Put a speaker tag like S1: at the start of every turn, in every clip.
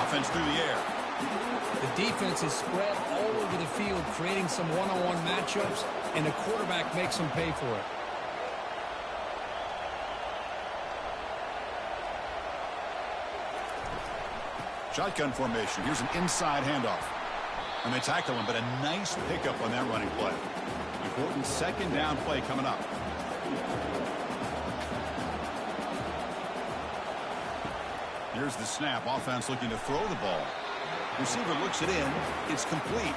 S1: offense through the air.
S2: The defense is spread all over the field, creating some one-on-one matchups, and the quarterback makes them pay for it.
S1: Shotgun formation. Here's an inside handoff. And they tackle him, but a nice pickup on that running play. Important second down play coming up. Here's the snap. Offense looking to throw the ball. Receiver looks it in. It's complete.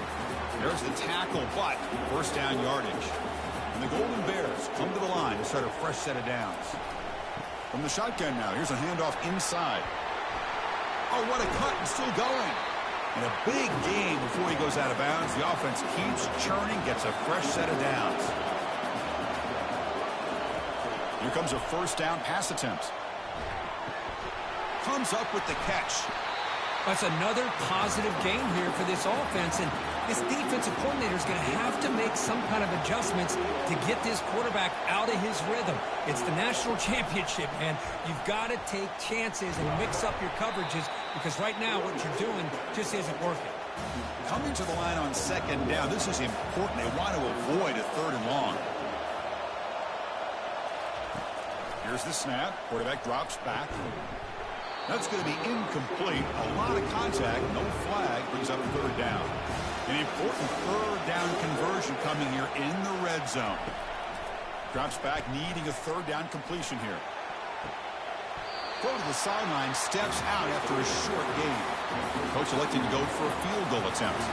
S1: There's the tackle, but first down yardage. And the Golden Bears come to the line to start a fresh set of downs. From the shotgun now, here's a handoff inside. Oh, what a cut, and still going. And a big gain before he goes out of bounds. The offense keeps churning, gets a fresh set of downs. Here comes a first down pass attempt. Comes up with the catch.
S2: That's another positive game here for this offense, and this defensive coordinator is going to have to make some kind of adjustments to get this quarterback out of his rhythm. It's the national championship, man. You've got to take chances and mix up your coverages, because right now what you're doing just isn't working.
S1: Coming to the line on second down, this is important. They want to avoid a third and long. Here's the snap. Quarterback drops back. That's going to be incomplete. A lot of contact. No flag. Brings up third down. An important third down conversion coming here in the red zone. Drops back, needing a third down completion here. Go to the sideline, steps out after a short gain. Coach electing to go for a field goal attempt.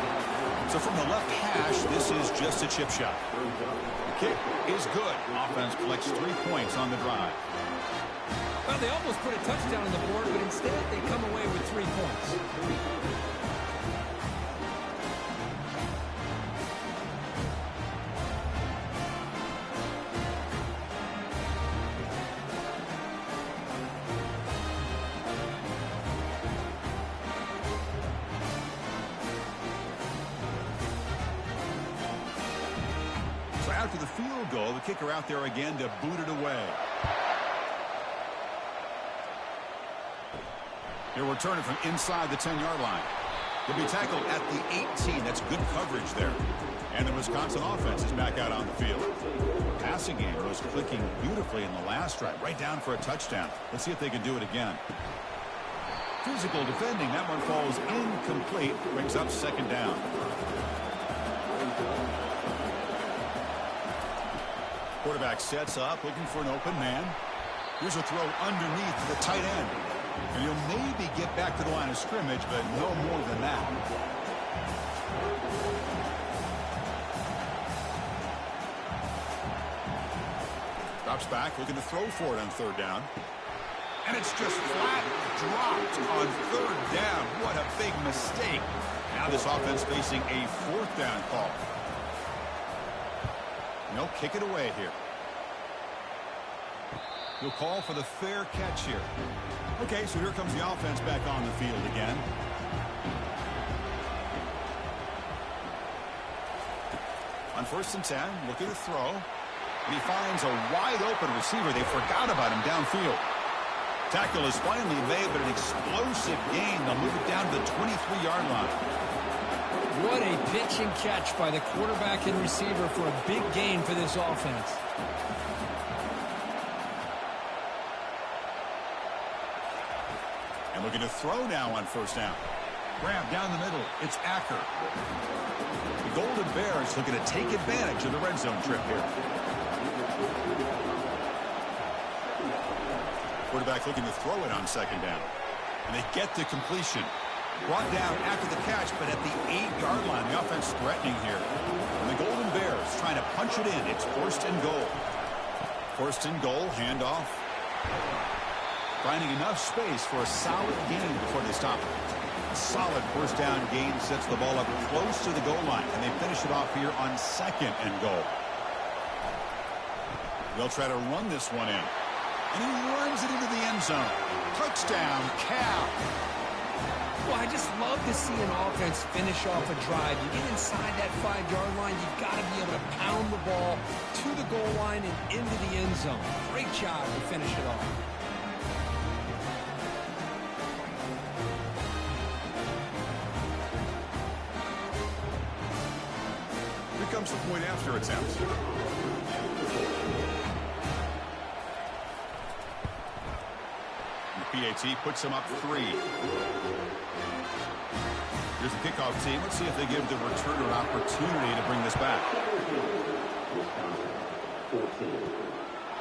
S1: So from the left hash, this is just a chip shot. The kick is good. Offense collects 3 points on the drive.
S2: Well, they almost put a touchdown on the board, but instead they come away with 3 points.
S1: So after the field goal, the kicker out there again to boot it away. He'll return it from inside the 10-yard line. He'll be tackled at the 18. That's good coverage there. And the Wisconsin offense is back out on the field. Passing game was clicking beautifully in the last drive, right down for a touchdown. Let's see if they can do it again. Physical defending. That one falls incomplete. Brings up second down. Quarterback sets up, looking for an open man. Here's a throw underneath to the tight end. And he'll maybe get back to the line of scrimmage, but no more than that. Drops back, looking to throw for it on third down. And it's just flat dropped on third down. What a big mistake. Now this offense facing a fourth down call. And they'll kick it away here. He'll call for the fair catch here. Okay, so here comes the offense back on the field again. On 1st and 10, looking to throw. And he finds a wide-open receiver. They forgot about him downfield. Tackle is finally made, but an explosive gain. They'll move it down to the 23-yard line.
S2: What a pitch and catch by the quarterback and receiver for a big gain for this offense.
S1: And looking to throw now on first down. Grab down the middle. It's Acker. The Golden Bears looking to take advantage of the red zone trip here. Quarterback looking to throw it on second down. And they get the completion. Brought down after the catch, but at the 8-yard line, the offense threatening here. And the Golden Bears trying to punch it in. It's 1st and goal. 1st and goal, handoff. Finding enough space for a solid gain before they stop it. A solid first down gain sets the ball up close to the goal line, and they finish it off here on 2nd and goal. They'll try to run this one in. And he runs it into the end zone. Touchdown, Cal.
S2: Well, I just love to see an offense finish off a drive. You get inside that 5-yard line, you've got to be able to pound the ball to the goal line and into the end zone. Great job to finish it off.
S1: comes the point after attempt. The PAT puts him up 3. Here's the kickoff team. Let's see if they give the returner an opportunity to bring this back.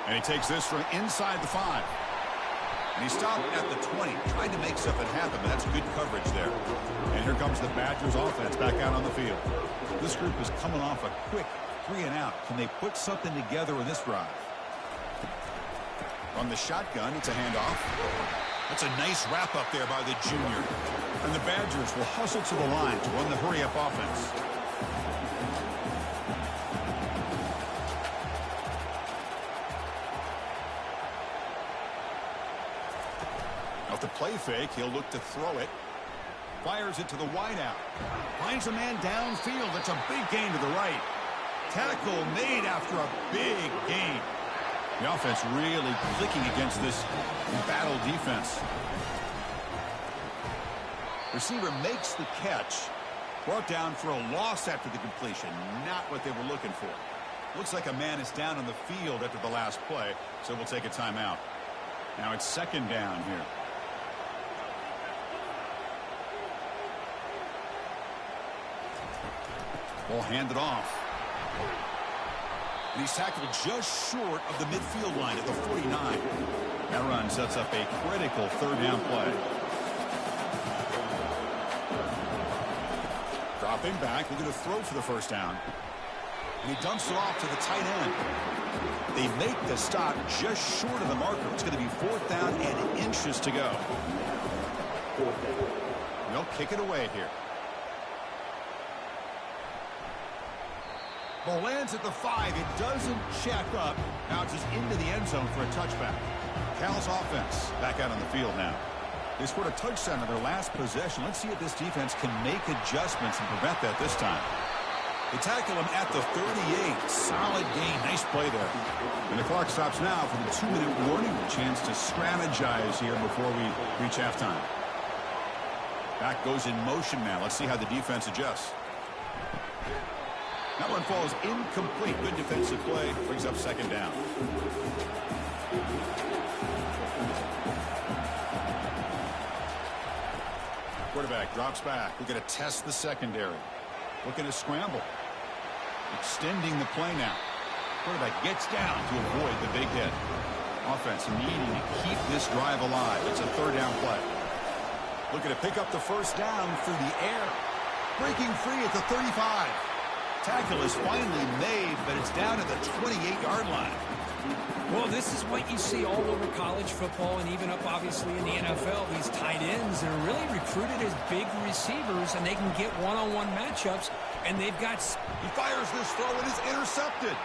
S1: And he takes this from inside the 5. And he stopped at the 20, trying to make something happen, but that's good coverage there. And here comes the Badgers offense back out on the field. This group is coming off a quick 3-and-out. Can they put something together in this drive? From the shotgun, it's a handoff. That's a nice wrap-up there by the junior. And the Badgers will hustle to the line to run the hurry-up offense. Off the play fake, he'll look to throw it. Fires it to the wideout. Finds a man downfield. That's a big gain to the right. Tackle made after a big gain. The offense really clicking against this battle defense. Receiver makes the catch. Brought down for a loss after the completion. Not what they were looking for. Looks like a man is down on the field after the last play, so we'll take a timeout. Now it's 2nd down here. Ball handed off. And he's tackled just short of the midfield line at the 49. That run sets up a critical 3rd down play. Dropping back, looking to throw for the 1st down. And he dumps it off to the tight end. They make the stop just short of the marker. It's going to be 4th down and inches to go. They'll kick it away here. Ball lands at the 5. It doesn't check up. Bounces into the end zone for a touchback. Cal's offense back out on the field now. They scored a touchdown in their last possession. Let's see if this defense can make adjustments and prevent that this time. They tackle him at the 38. Solid gain. Nice play there. And the clock stops now for the 2-minute warning. A chance to strategize here before we reach halftime. Back goes in motion now. Let's see how the defense adjusts. That one falls incomplete. Good defensive play. Brings up 2nd down. Quarterback drops back. We're going to test the secondary. Looking to scramble. Extending the play now. Quarterback gets down to avoid the big hit. Offense needing to keep this drive alive. It's a 3rd down play. Looking to pick up the 1st down through the air. Breaking free at the 35. Tackle is finally made, but it's down at the 28-yard line.
S2: Well, this is what you see all over college football and even up, obviously, in the NFL. These tight ends that are really recruited as big receivers, and they can get one-on-one matchups, and they've got...
S1: He fires this throw, and it's intercepted.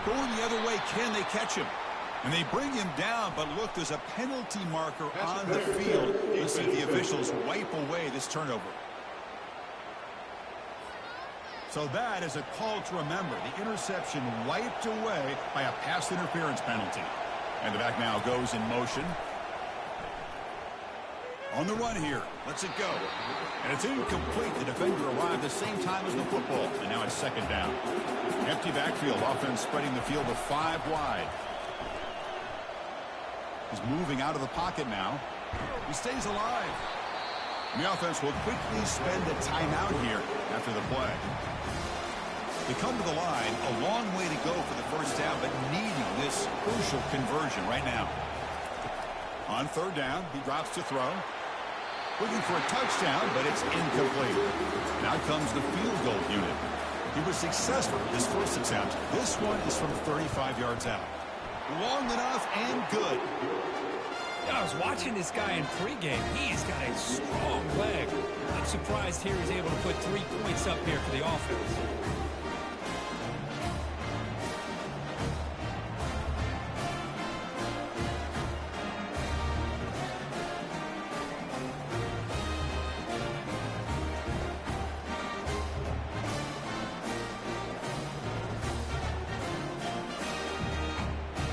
S1: Going the other way, can they catch him? And they bring him down, but look, there's a penalty marker on the field. Let's see if the officials wipe away this turnover. So that is a call to remember. The interception wiped away by a pass interference penalty. And the back now goes in motion. On the run here. Lets it go. And it's incomplete. The defender arrived the same time as the football. And now it's 2nd down. Empty backfield. Offense spreading the field to 5 wide. He's moving out of the pocket now. He stays alive. And the offense will quickly spend a timeout here after the play. They come to the line, a long way to go for the 1st down, but needing this crucial conversion right now. On 3rd down, he drops to throw. Looking for a touchdown, but it's incomplete. Now comes the field goal unit. He was successful with his 1st attempt. This one is from 35 yards out. Long enough and good.
S2: I was watching this guy in pregame. He's got a strong leg. I'm surprised here he's able to put 3 points up here for the offense.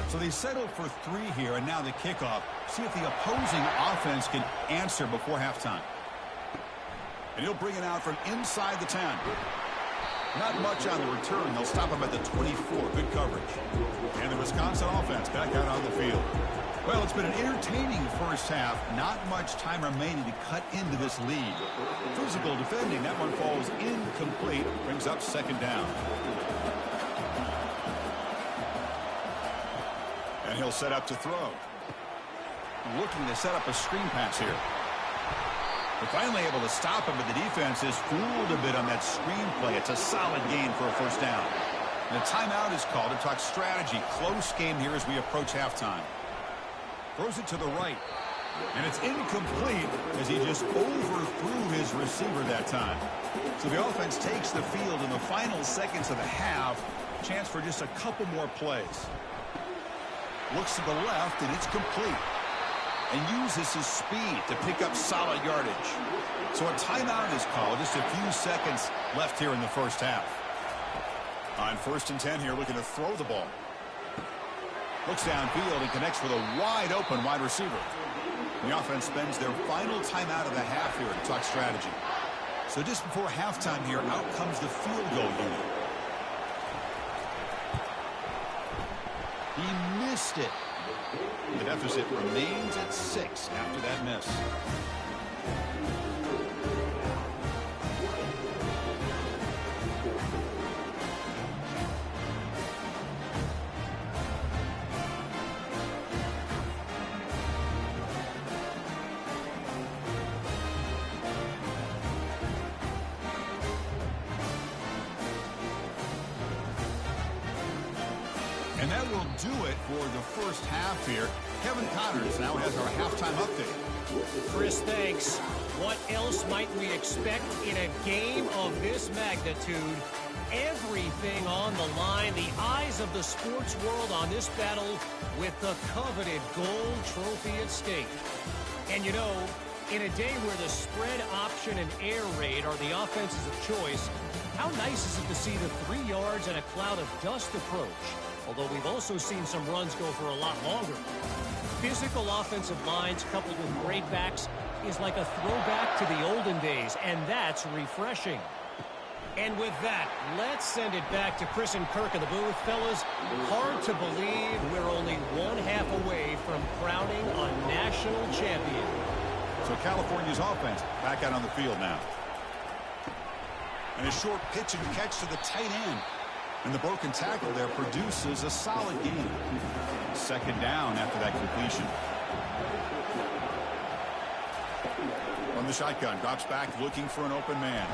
S1: So they settle for 3 here, and now the kickoff. See if the opposing offense can answer before halftime. And he'll bring it out from inside the 10. Not much on the return. They'll stop him at the 24. Good coverage. And the Wisconsin offense back out on the field. Well, it's been an entertaining first half. Not much time remaining to cut into this lead. Physical defending. That one falls incomplete. Brings up second down. And he'll set up to throw. Looking to set up a screen pass here. They're finally able to stop him, but the defense is fooled a bit on that screen play. It's a solid gain for a first down. And a timeout is called to talk strategy. Close game here as we approach halftime. Throws it to the right. And it's incomplete as he just overthrew his receiver that time. So the offense takes the field in the final seconds of the half. Chance for just a couple more plays. Looks to the left, and it's complete. And uses his speed to pick up solid yardage. So a timeout is called. Just a few seconds left here in the first half. On 1st and 10 here, looking to throw the ball. Looks downfield and connects with a wide-open wide receiver. The offense spends their final timeout of the half here to talk strategy. So just before halftime here, out comes the field goal unit. He missed it. The deficit remains at 6 after that miss. And that will do it for the first half here. Kevin Connors now has our halftime update.
S3: Chris, thanks. What else might we expect in a game of this magnitude? Everything on the line. The eyes of the sports world on this battle with the coveted gold trophy at stake. And you know, in a day where the spread option and air raid are the offenses of choice, how nice is it to see the 3 yards and a cloud of dust approach? Although we've also seen some runs go for a lot longer. Physical offensive lines coupled with great backs is like a throwback to the olden days, and that's refreshing. And with that, let's send it back to Chris and Kirk in the booth. Fellas, hard to believe we're only 1/2 away from crowning a national champion.
S1: So California's offense back out on the field now. And a short pitch and catch to the tight end. And the broken tackle there produces a solid gain. Second down after that completion. From the shotgun, drops back looking for an open man.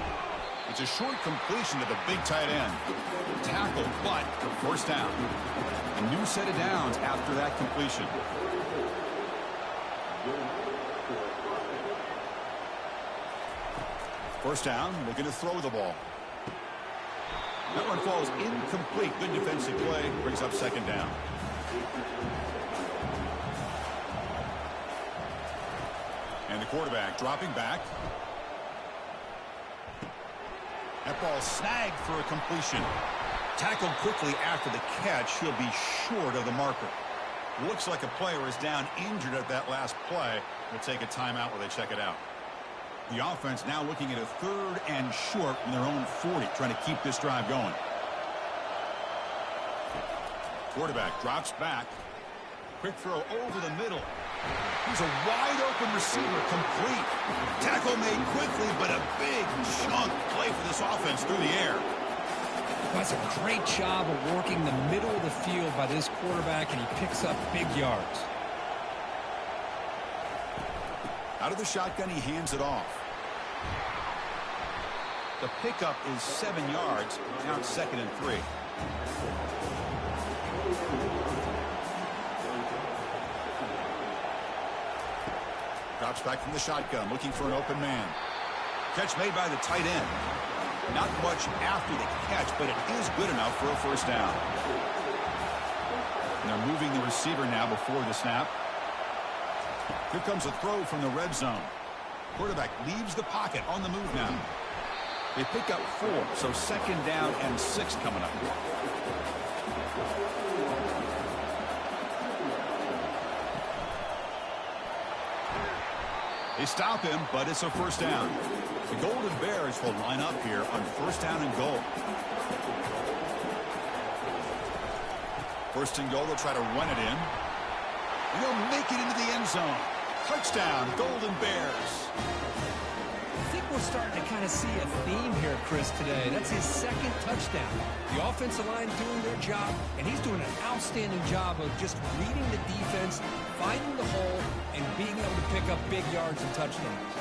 S1: It's a short completion to the big tight end. Tackle, but for first down. A new set of downs after that completion. First down, looking to throw the ball. That one falls incomplete. Good defensive play. Brings up second down. And the quarterback dropping back. That ball snagged for a completion. Tackled quickly after the catch. He'll be short of the marker. Looks like a player is down injured at that last play. We'll take a timeout while they check it out. The offense now looking at a 3rd and short from their own 40, trying to keep this drive going. Quarterback drops back. Quick throw over the middle. He's a wide-open receiver, complete. Tackle made quickly, but a big chunk play for this offense through the air.
S2: That's a great job of working the middle of the field by this quarterback, and he picks up big yards.
S1: Out of the shotgun, he hands it off. The pickup is 7 yards. Now it's 2nd and 3. Drops back from the shotgun, looking for an open man. Catch made by the tight end. Not much after the catch, but it is good enough for a first down. And they're moving the receiver now before the snap. Here comes a throw from the red zone. Quarterback leaves the pocket on the move now. They pick up 4, so 2nd down and 6 coming up. They stop him, but it's a first down. The Golden Bears will line up here on first down and goal. First and goal, they'll try to run it in. And they'll make it into the end zone. Touchdown, Golden Bears.
S2: I think we're starting to kind of see a theme here, Chris, today. That's his second touchdown. The offensive line doing their job, and he's doing an outstanding job of just reading the defense, finding the hole, and being able to pick up big yards and touchdowns.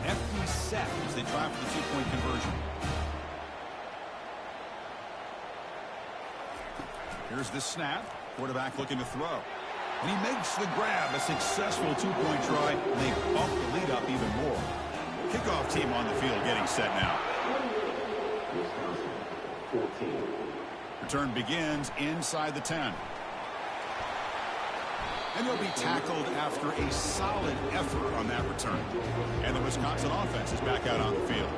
S1: Empty set as they try for the two-point conversion. Here's the snap. Quarterback looking to throw. And he makes the grab. A successful two-point try. And they bump the lead up even more. Kickoff team on the field getting set now. Return begins inside the 10. And he'll be tackled after a solid effort on that return. And the Wisconsin offense is back out on the field.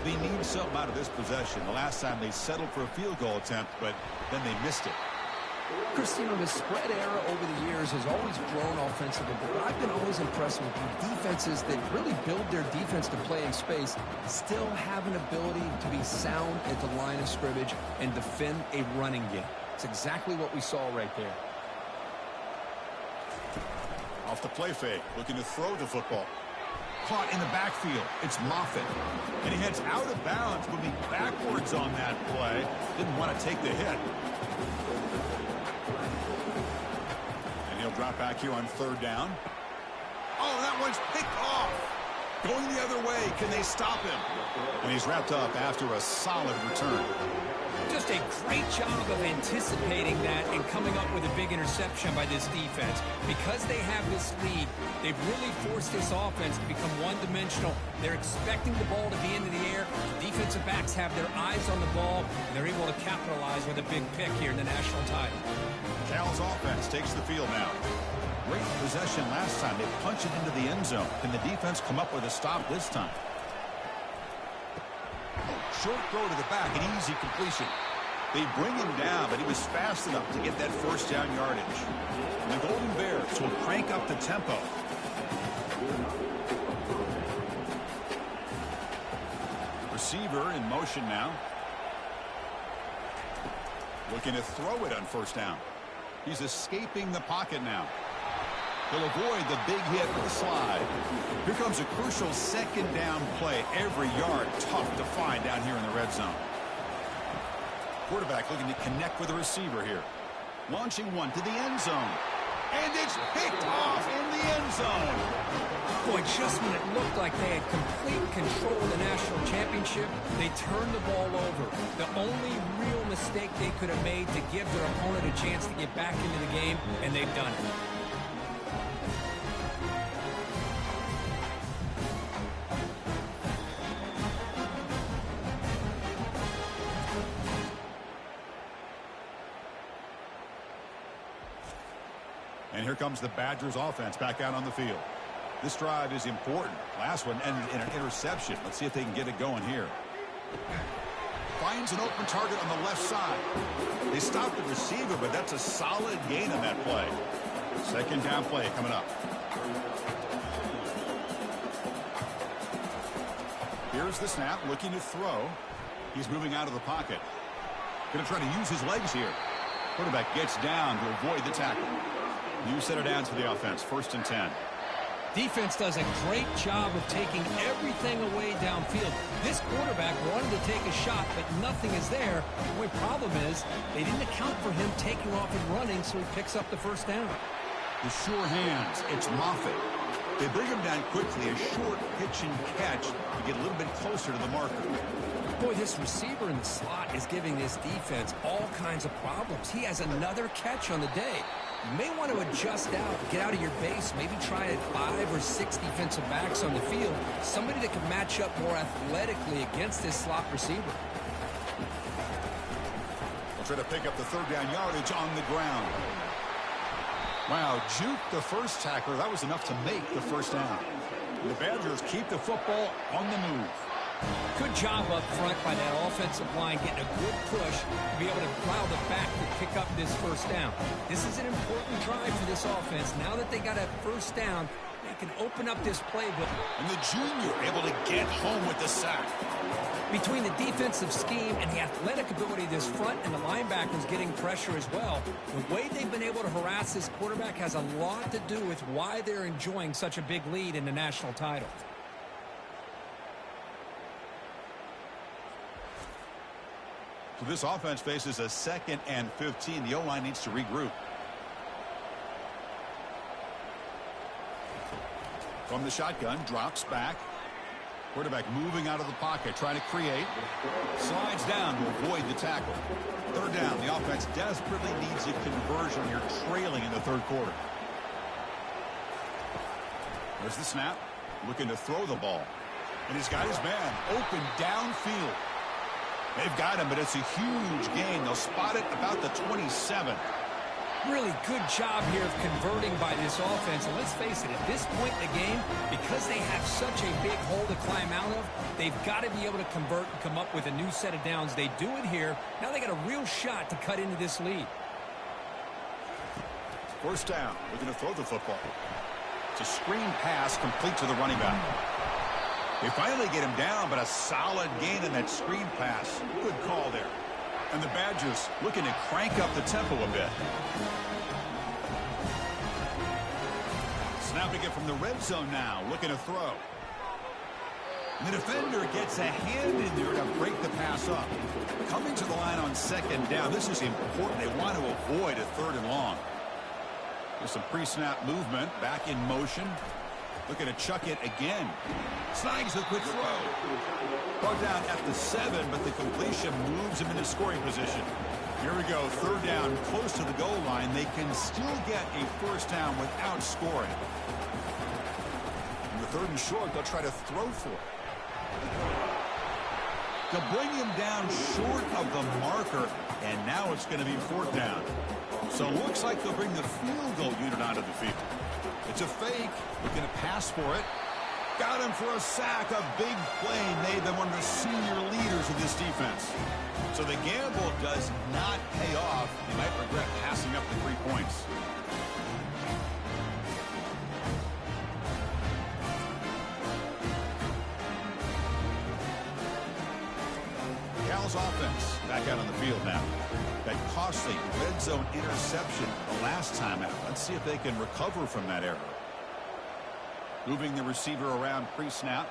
S1: They need something out of this possession. The last time they settled for a field goal attempt, but then they missed it.
S2: Chris, you know, the spread era over the years has always grown offensively, but I've been always impressed with the defenses that really build their defense to play in space, still have an ability to be sound at the line of scrimmage and defend a running game. It's exactly what we saw right there.
S1: Off the play fake, looking to throw the football. Caught in the backfield. It's Moffitt. And he heads out of bounds, moving backwards on that play. Didn't want to take the hit. And he'll drop back here on third down. Oh, that one's picked off. Going the other way. Can they stop him? And he's wrapped up after a solid return.
S2: Just a great job of anticipating that and coming up with a big interception by this defense. Because they have this lead, they've really forced this offense to become one-dimensional. They're expecting the ball to be into the air. The defensive backs have their eyes on the ball, and they're able to capitalize with a big pick here in the national title.
S1: Cal's offense takes the field now. Great possession last time. They punch it into the end zone. Can the defense come up with a stop this time? Short throw to the back, an easy completion. They bring him down, but he was fast enough to get that first down yardage. And the Golden Bears will crank up the tempo. Receiver in motion now. Looking to throw it on first down. He's escaping the pocket now. He'll avoid the big hit with the slide. Here comes a crucial second down play. Every yard tough to find down here in the red zone. Quarterback looking to connect with the receiver here. Launching one to the end zone. And it's picked off in the end zone.
S2: Boy, just when it looked like they had complete control of the national championship, they turned the ball over. The only real mistake they could have made to give their opponent a chance to get back into the game, and they've done it.
S1: And here comes the Badgers offense back out on the field. This drive is important. Last one ended in an interception. Let's see if they can get it going here. Finds an open target on the left side. They stopped the receiver, but that's a solid gain on that play. Second down play coming up. Here's the snap, looking to throw. He's moving out of the pocket. Going to try to use his legs here. Quarterback gets down to avoid the tackle. New set of downs for the offense. First and 10.
S2: Defense does a great job of taking everything away downfield. This quarterback wanted to take a shot, but nothing is there. The only problem is they didn't account for him taking off and running, so he picks up the first down.
S1: The sure hands. It's Moffitt. They bring him down quickly. A short pitch and catch to get a little bit closer to the marker.
S2: Boy, this receiver in the slot is giving this defense all kinds of problems. He has another catch on the day. You may want to adjust out, get out of your base, maybe try at 5 or 6 defensive backs on the field. Somebody that can match up more athletically against this slot receiver.
S1: They'll try to pick up the third down yardage on the ground. Wow, juke the first tackler. That was enough to make the first down. The Badgers keep the football on the move.
S2: Good job up front by that offensive line, getting a good push to be able to allow the back to pick up this first down. This is an important drive for this offense. Now that they got a first down, they can open up this playbook.
S1: And the junior able to get home with the sack.
S2: Between the defensive scheme and the athletic ability of this front and the linebackers getting pressure as well, the way they've been able to harass this quarterback has a lot to do with why they're enjoying such a big lead in the national title.
S1: So this offense faces a 2nd and 15. The O-line needs to regroup. From the shotgun, drops back. Quarterback moving out of the pocket, trying to create. Slides down to avoid the tackle. 3rd down. The offense desperately needs a conversion here, trailing in the 3rd quarter. There's the snap. Looking to throw the ball. And he's got his man open downfield. They've got him, but it's a huge gain. They'll spot it about the 27.
S2: Really good job here of converting by this offense. And let's face it, at this point in the game, because they have such a big hole to climb out of, they've got to be able to convert and come up with a new set of downs. They do it here. Now they got a real shot to cut into this lead.
S1: 1st down. Looking to throw the football. It's a screen pass complete to the running back. They finally get him down, but a solid gain in that screen pass. Good call there. And the Badgers looking to crank up the tempo a bit. Snapping it from the red zone now, looking to throw. And the defender gets a hand in there to break the pass up. Coming to the line on 2nd down. This is important. They want to avoid a 3rd and long. There's some pre-snap movement, back in motion. Looking to chuck it again. Snags a quick throw. Brought down at the 7, but the completion moves him into scoring position. Here we go, 3rd down, close to the goal line. They can still get a 1st down without scoring. And the 3rd and short, they'll try to throw for it. They'll bring him down short of the marker, and now it's going to be 4th down. So it looks like they'll bring the field goal unit onto the field. It's a fake, looking to pass for it. Got him for a sack, a big play made them one of the senior leaders of this defense. So the gamble does not pay off. He might regret passing up the 3 points. Cal's offense back out on the field now. That costly red zone interception the last time out. Let's see if they can recover from that error. Moving the receiver around pre-snap.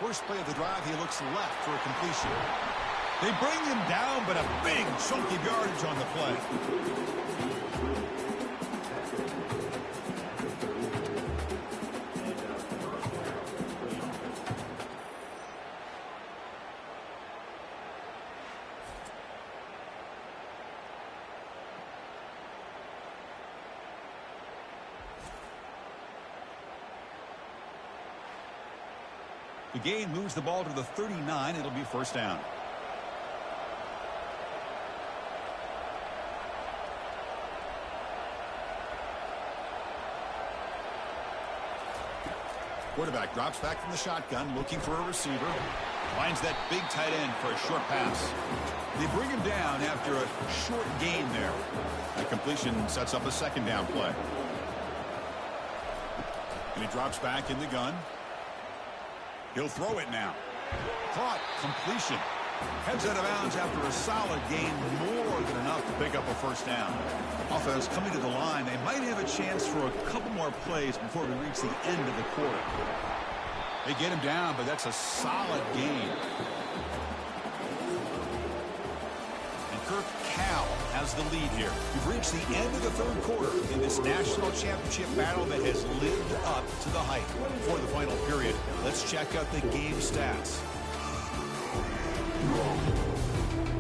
S1: First play of the drive, he looks left for a completion. They bring him down, but a big chunk of yardage on the play. The gain moves the ball to the 39. It'll be 1st down. Quarterback drops back from the shotgun, looking for a receiver. Finds that big tight end for a short pass. They bring him down after a short gain there. The completion sets up a 2nd down play. And he drops back in the gun. He'll throw it now. Caught. Completion. Heads out of bounds after a solid gain, more than enough to pick up a 1st down. Offense coming to the line. They might have a chance for a couple more plays before we reach the end of the quarter. They get him down, but that's a solid gain. And Kirk Cal has the lead here. We've reached the end of the 3rd quarter in this national championship battle that has lived up to the hype. For the final period, let's check out the game stats.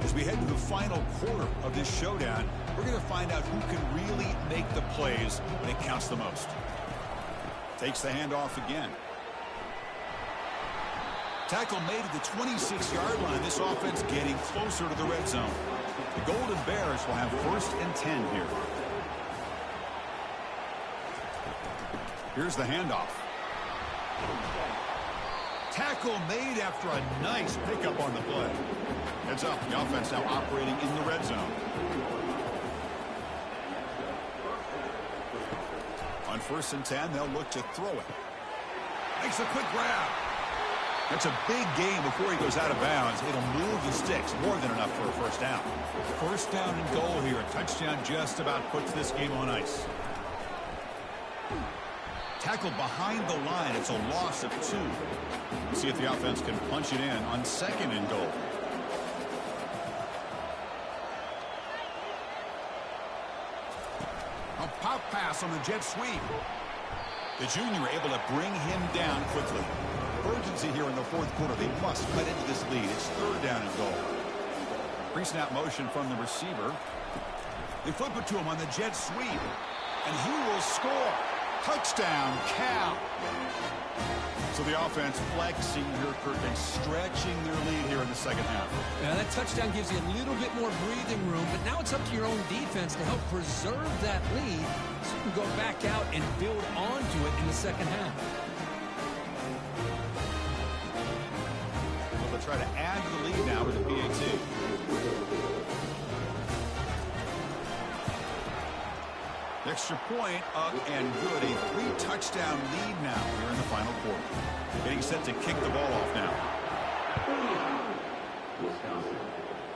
S1: As we head to the final quarter of this showdown, we're going to find out who can really make the plays when it counts the most. Takes the handoff again. Tackle made at the 26-yard line. This offense getting closer to the red zone. The Golden Bears will have 1st and 10 here. Here's the handoff. Tackle made after a nice pickup on the play. Heads up, the offense now operating in the red zone. On 1st and 10, they'll look to throw it. Makes a quick grab. That's a big gain before he goes out of bounds. It'll move the sticks, more than enough for a first down. First down and goal here. A touchdown just about puts this game on ice. Tackled behind the line. It's a loss of 2. We'll see if the offense can punch it in on 2nd and goal. A pop pass on the jet sweep. The junior able to bring him down quickly. Urgency here in the 4th quarter. They must cut into this lead. It's 3rd down and goal. Pre-snap motion from the receiver. They flip it to him on the jet sweep. And he will score. Touchdown, Cal. So the offense flexing here, Kirk, and stretching their lead here in the 2nd half.
S2: Now that touchdown gives you a little bit more breathing room, but now it's up to your own defense to help preserve that lead so you can go back out and build onto it in the 2nd half.
S1: Well, they'll try to add to the lead now with the PAT. Extra point up and good. A 3-touchdown lead now here in the final quarter. Getting set to kick the ball off now.
S4: Wisconsin,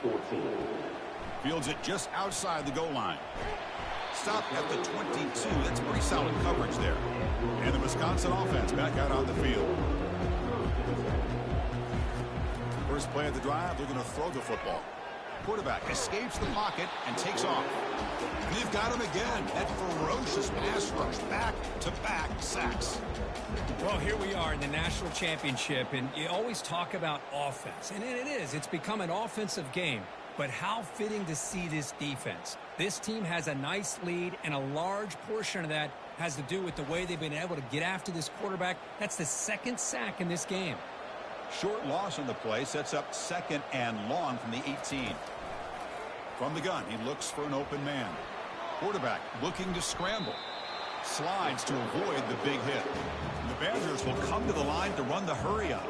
S4: 14.
S1: Fields it just outside the goal line. Stop at the 22. That's pretty solid coverage there. And the Wisconsin offense back out on the field. First play of the drive, they're going to throw the football. Quarterback escapes the pocket and takes off. And they've got him again. That ferocious pass rush. Back-to-back sacks.
S2: Well, here we are in the national championship, and you always talk about offense. And it is. It's become an offensive game. But how fitting to see this defense. This team has a nice lead, and a large portion of that has to do with the way they've been able to get after this quarterback. That's the 2nd sack in this game.
S1: Short loss on the play sets up 2nd and long from the 18. From the gun, he looks for an open man. Quarterback looking to scramble. Slides to avoid the big hit. And the Badgers will come to the line to run the hurry up.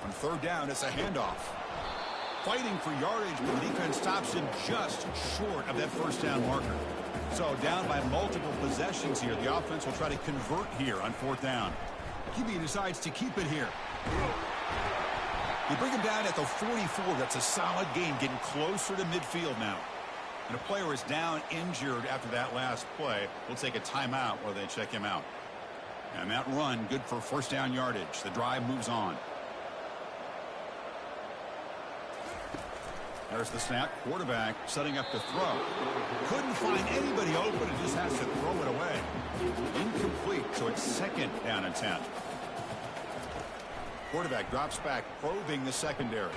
S1: On 3rd down, it's a handoff. Fighting for yardage, but the defense stops him just short of that first down marker. So down by multiple possessions here. The offense will try to convert here on 4th down. QB decides to keep it here. They bring him down at the 44. That's a solid gain, getting closer to midfield now. And a player is down injured after that last play. We'll take a timeout while they check him out. And that run, good for 1st down yardage. The drive moves on. There's the snap. Quarterback setting up to throw. Couldn't find anybody open and just has to throw it away. Incomplete, so it's 2nd down and 10. Quarterback drops back, probing the secondary.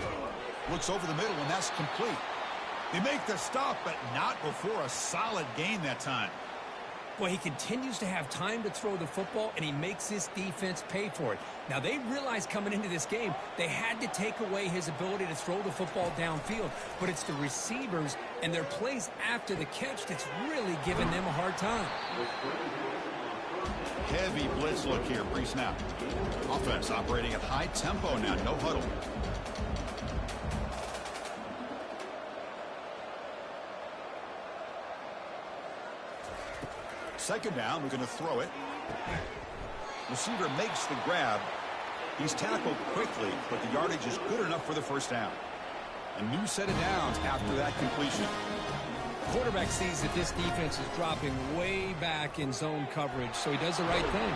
S1: Looks over the middle, and that's complete. They make the stop, but not before a solid gain that time.
S2: Well, he continues to have time to throw the football, and he makes his defense pay for it. Now, they realized coming into this game they had to take away his ability to throw the football downfield, but it's the receivers and their plays after the catch that's really giving them a hard time.
S1: Heavy blitz look here, pre-snap. Offense operating at high tempo now, no huddle. Second down, we're going to throw it. Receiver makes the grab. He's tackled quickly, but the yardage is good enough for the first down. A new set of downs after that completion.
S2: Quarterback sees that this defense is dropping way back in zone coverage, so he does the right thing.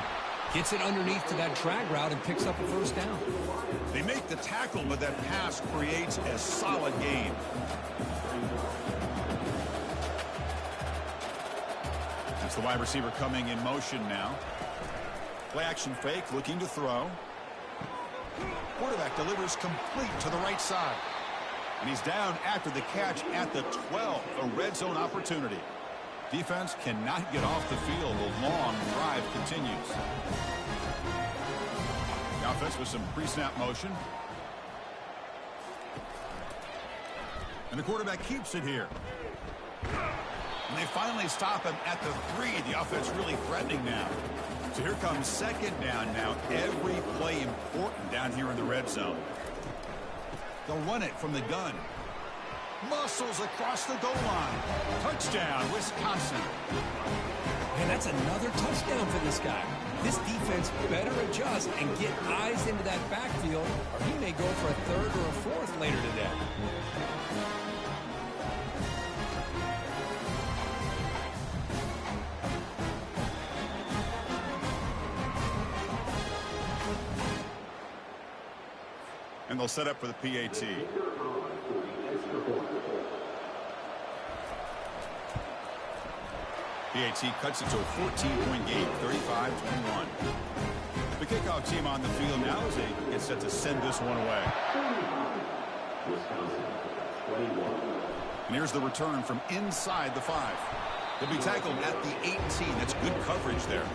S2: Gets it underneath to that drag route and picks up a first down.
S1: They make the tackle, but that pass creates a solid gain. That's the wide receiver coming in motion now. Play action fake, looking to throw. Quarterback delivers complete to the right side. And he's down after the catch at the 12. A red zone opportunity. Defense cannot get off the field. The long drive continues. The offense with some pre-snap motion. And the quarterback keeps it here. And they finally stop him at the 3. The offense really threatening now. So here comes second down now. Every play important down here in the red zone. They'll run it from the gun. Muscles across the goal line. Touchdown, Wisconsin.
S2: And that's another touchdown for this guy. This defense better adjust and get eyes into that backfield, or he may go for a third or a fourth later today.
S1: And they'll set up for the PAT. PAT cuts it to a 14-point game, 35-21. The kickoff team on the field now as they get set to send this one away.
S4: Wisconsin, 21.
S1: And here's the return from inside the 5. He'll be tackled at the 18. That's good coverage there.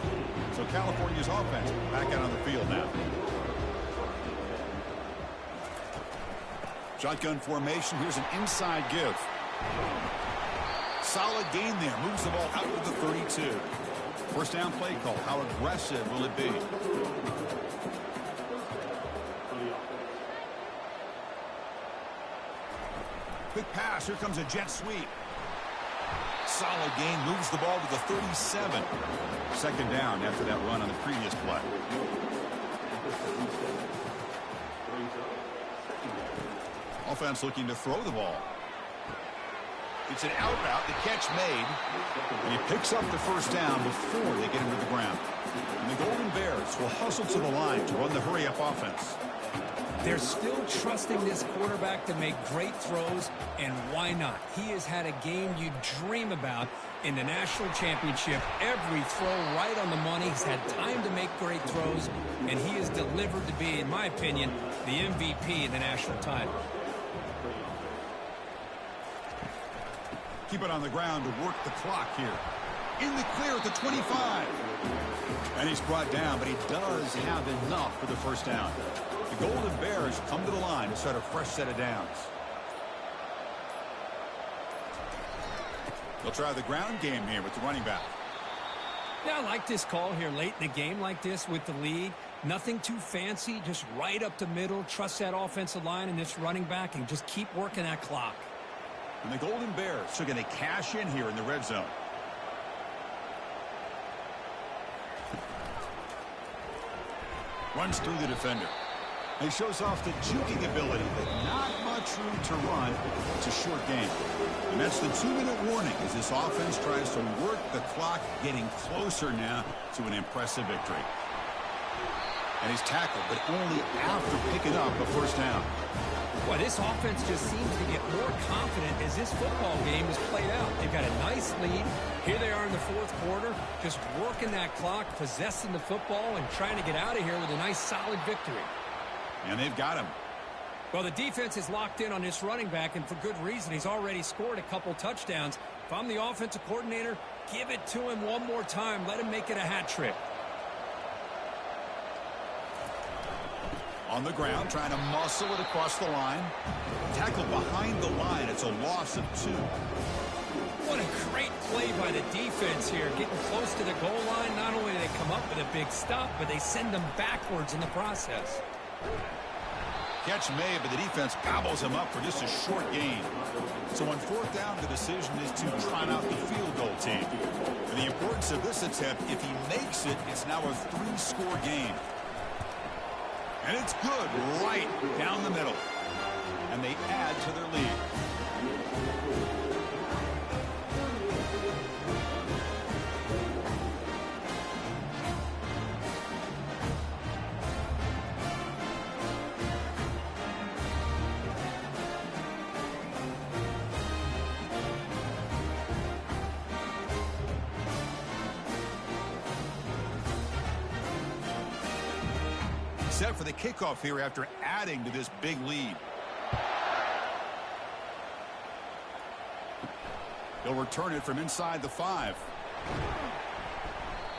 S1: So California's offense back out on the field now. Shotgun formation. Here's an inside give. Solid gain there. Moves the ball out to the 32. First down play call. How aggressive will it be? Quick pass. Here comes a jet sweep. Solid gain. Moves the ball to the 37. Second down after that run on the previous play. Offense looking to throw the ball. It's an out route. The catch made. And he picks up the first down before they get him to the ground. And the Golden Bears will hustle to the line to run the hurry-up offense.
S2: They're still trusting this quarterback to make great throws, and why not? He has had a game you dream about in the national championship. Every throw right on the money. He's had time to make great throws, and he is delivered to be, in my opinion, the MVP in the national title.
S1: Keep it on the ground to work the clock here. In the clear at the 25. And he's brought down, but he does have enough for the first down. The Golden Bears come to the line to start a fresh set of downs. They'll try the ground game here with the running back.
S2: Yeah, I like this call here late in the game like this with the lead. Nothing too fancy, just right up the middle. Trust that offensive line and this running back and just keep working that clock.
S1: And the Golden Bears are going to cash in here in the red zone. Runs through the defender. He shows off the juking ability, but not much room to run. It's a short game. And that's the 2-minute warning as this offense tries to work the clock, getting closer now to an impressive victory. And he's tackled, but only after picking up a first down.
S2: Boy, this offense just seems to get more confident as this football game is played out. They've got a nice lead. Here they are in the fourth quarter, just working that clock, possessing the football, and trying to get out of here with a nice, solid victory.
S1: And they've got him.
S2: Well, the defense is locked in on this running back, and for good reason. He's already scored a couple touchdowns. If I'm the offensive coordinator, give it to him one more time. Let him make it a hat trick.
S1: On the ground, trying to muscle it across the line. Tackled behind the line. It's a loss of 2.
S2: What a great play by the defense here. Getting close to the goal line. Not only do they come up with a big stop, but they send them backwards in the process.
S1: Catch made, but the defense gobbles him up for just a short gain. So on fourth down, the decision is to trot out the field goal team. And the importance of this attempt, if he makes it, it's now a 3-score game. And it's good right down the middle. And they add to their lead. Set for the kickoff here after adding to this big lead. They'll return it from inside the 5.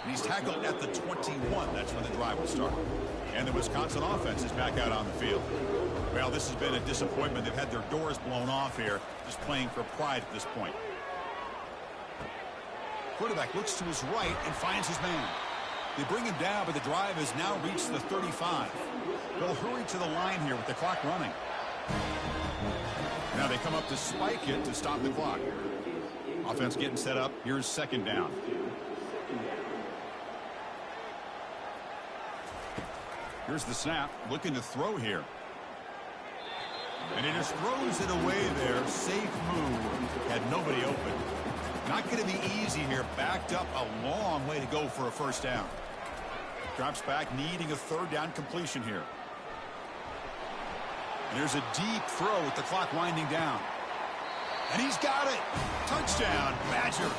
S1: And he's tackled at the 21. That's when the drive will start. And the Wisconsin offense is back out on the field. Well, this has been a disappointment. They've had their doors blown off here, just playing for pride at this point. Quarterback looks to his right and finds his man. They bring him down, but the drive has now reached the 35. They'll hurry to the line here with the clock running. Now they come up to spike it to stop the clock. Offense getting set up. Here's second down. Here's the snap. Looking to throw here. And he just throws it away there. Safe move. Had nobody open. Not going to be easy here. Backed up a long way to go for a first down. Drops back, needing a third down completion here. And there's a deep throw with the clock winding down. And he's got it. Touchdown, Badgers.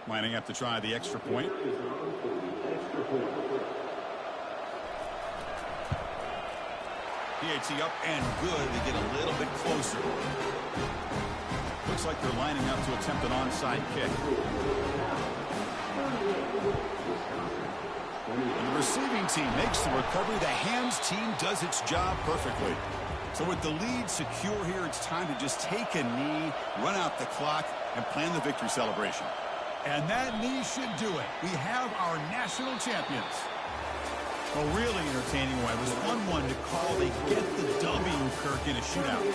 S1: Lining up to try the extra point. PAT up and good. They get a little bit closer. Looks like they're lining up to attempt an onside kick. And the receiving team makes the recovery. The hands team does its job perfectly. So with the lead secure here, it's time to just take a knee, run out the clock, and plan the victory celebration. And that knee should do it. We have our national champions. A really entertaining one. It was a fun one to call. They get the W, Kirk, in a shootout.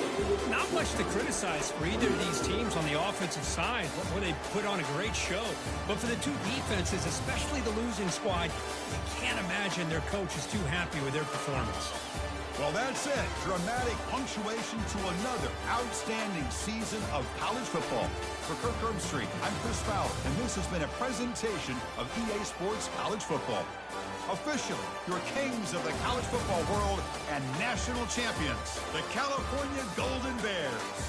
S2: Not much to criticize for either of these teams on the offensive side, where they put on a great show. But for the two defenses, especially the losing squad, you can't imagine their coach is too happy with their performance.
S1: Well, that's it. Dramatic punctuation to another outstanding season of college football. For Kirk Herbstreit, I'm Chris Fowler, and this has been a presentation of EA Sports College Football. Officially, your kings of the college football world and national champions, the California Golden Bears.